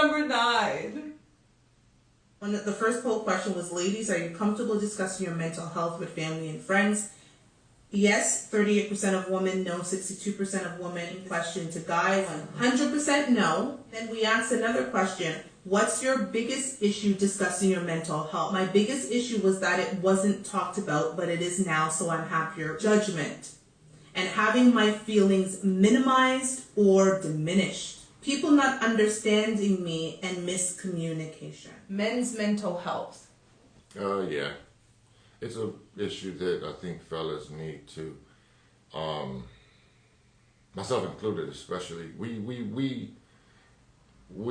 Number 9. When the first poll question was, ladies, are you comfortable discussing your mental health with family and friends? Yes, 38% of women, no, 62% of women. Question to guys, 100% no. Then we asked another question. What's your biggest issue discussing your mental health? My biggest issue was that it wasn't talked about, but it is now, so I'm happier. Judgment. And having my feelings minimized or diminished. People not understanding me and miscommunication. Men's mental health. Yeah. It's an issue that I think fellas need to, myself included especially, we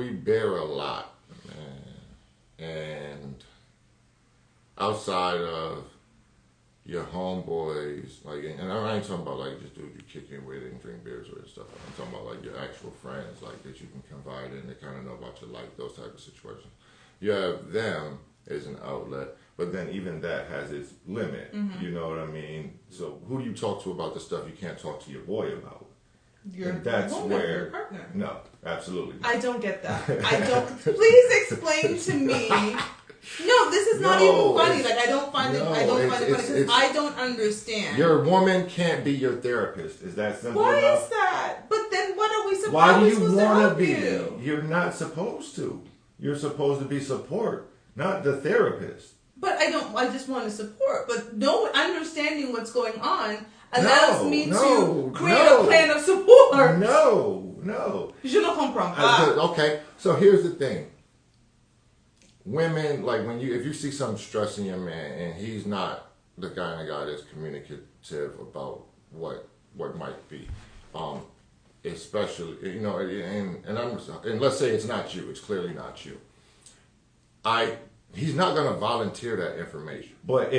bear a lot, man. And outside of your homeboys, like, and I ain't talking about like just dudes you kick in with and drink beers with and stuff. I'm talking about like your actual friends, like that you can confide in, that kind of know about your life, those type of situations. You have them as an outlet, but then even that has its limit. Mm-hmm. You know what I mean? So who do you talk to about the stuff you can't talk to your boy about? And that's where your partner. No, absolutely not. I don't get that. I don't. Please explain to me. No, this is not even funny. Like I don't find it funny because I don't understand. Your woman can't be your therapist. Is that simple Why enough? is that? But then what are we supposed? Why do you want to be? You? You're not supposed to. You're supposed to be support, not the therapist. But I don't. I just want to support. But no understanding what's going on allows me to create a plan of support. No. Je ne comprends pas. Okay, so here's the thing. Women, like if you see some stress in your man and he's not the kind of guy that's communicative about what might be, especially and let's say it's not you, it's clearly not you. He's not going to volunteer that information. But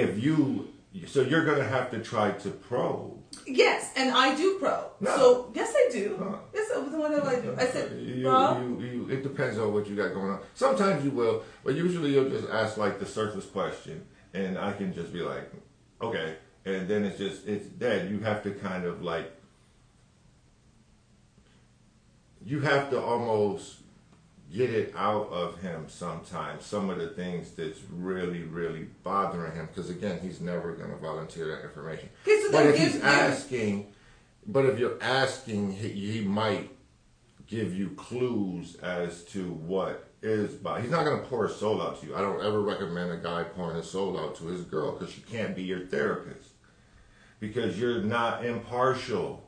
so you're going to have to try to probe. Yes, and I do probe. No. So yes, I do. Yes, what do I do? I said probe. It depends on what you got going on. Sometimes you will, but usually you'll just ask like the surface question, and I can just be like, okay, and then it's dead. You have to kind of like, you have to almost get it out of him sometimes, some of the things that's really, really bothering him, because again, he's never going to volunteer that information. Okay, so but if you're asking, he might give you clues as to what is by. He's not going to pour his soul out to you. I don't ever recommend a guy pouring his soul out to his girl, because she can't be your therapist, because you're not impartial.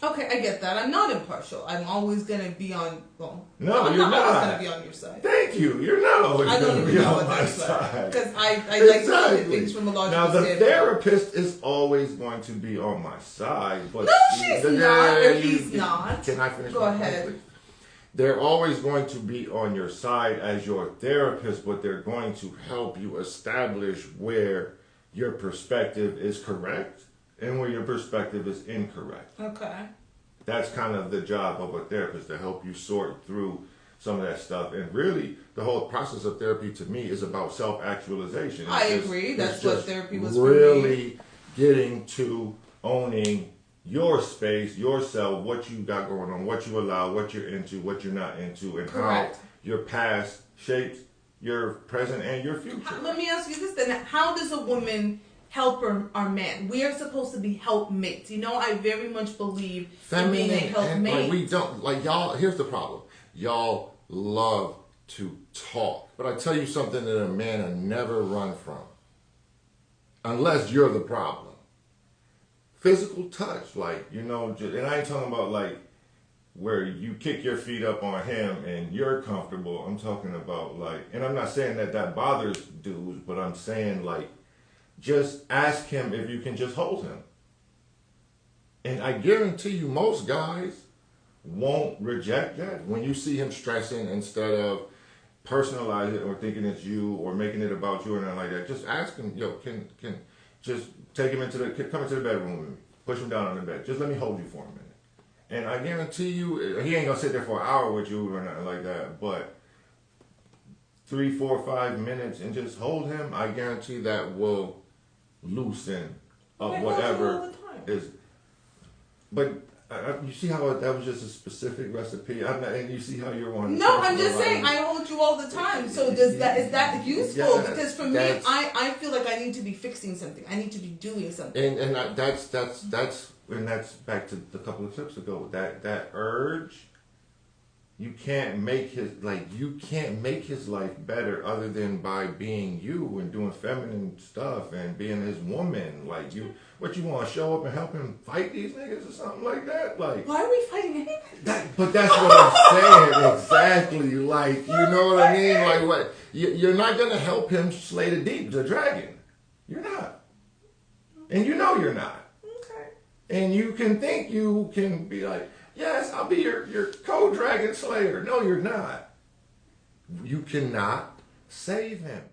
Okay, I get that. I'm not impartial. I'm always going to be on... Well, no, I'm you're not always going to be on your side. Thank you. You're not always going to be on my side. Because I like to look at things from a logical standpoint. Now, the therapist is always going to be on my side. But no, she's not. Or he's not. Can I finish? Go ahead. Point, they're always going to be on your side as your therapist, but they're going to help you establish where your perspective is correct and where your perspective is incorrect. Okay. That's kind of the job of a therapist, to help you sort through some of that stuff. And really, the whole process of therapy to me is about self-actualization. I agree. That's what therapy was really for me. Really getting to owning your space, yourself, what you got going on, what you allow, what you're into, what you're not into, and Correct. how your past shapes your present and your future. Let me ask you this then. How does a woman help our man? We are supposed to be helpmates. You know, I very much believe in being a helpmate. Like we don't, like y'all, here's the problem. Y'all love to talk. But I tell you something that a man will never run from. Unless you're the problem. Physical touch, like, you know, and I ain't talking about like where you kick your feet up on him and you're comfortable. I'm talking about like, and I'm not saying that bothers dudes, but I'm saying like, just ask him if you can just hold him. And I guarantee you most guys won't reject that. When you see him stressing, instead of personalizing it or thinking it's you or making it about you or nothing like that, just ask him, can just take him come into the bedroom with me. Push him down on the bed. Just let me hold you for a minute. And I guarantee you, he ain't gonna sit there for an hour with you or nothing like that, but 3, 4, 5 minutes and just hold him, I guarantee that will loosen up whatever is. But You see how that was just a specific recipe, and you see how you're wanting. No, I'm just saying I hold you all the time. So is that useful? Yeah, because for me, I feel like I need to be fixing something. I need to be doing something. And that's back to the couple of tips ago. That urge. You can't make his life better other than by being you and doing feminine stuff and being his woman. Like what you want to show up and help him fight these niggas or something like that? Like why are we fighting anybody? But that's what I'm saying exactly. Like you know what I mean? Like what you're not gonna help him slay the dragon. You're not, and you know you're not. Okay. And you can think you can be like. Yes, I'll be your co-dragon slayer. No, you're not. You cannot save him.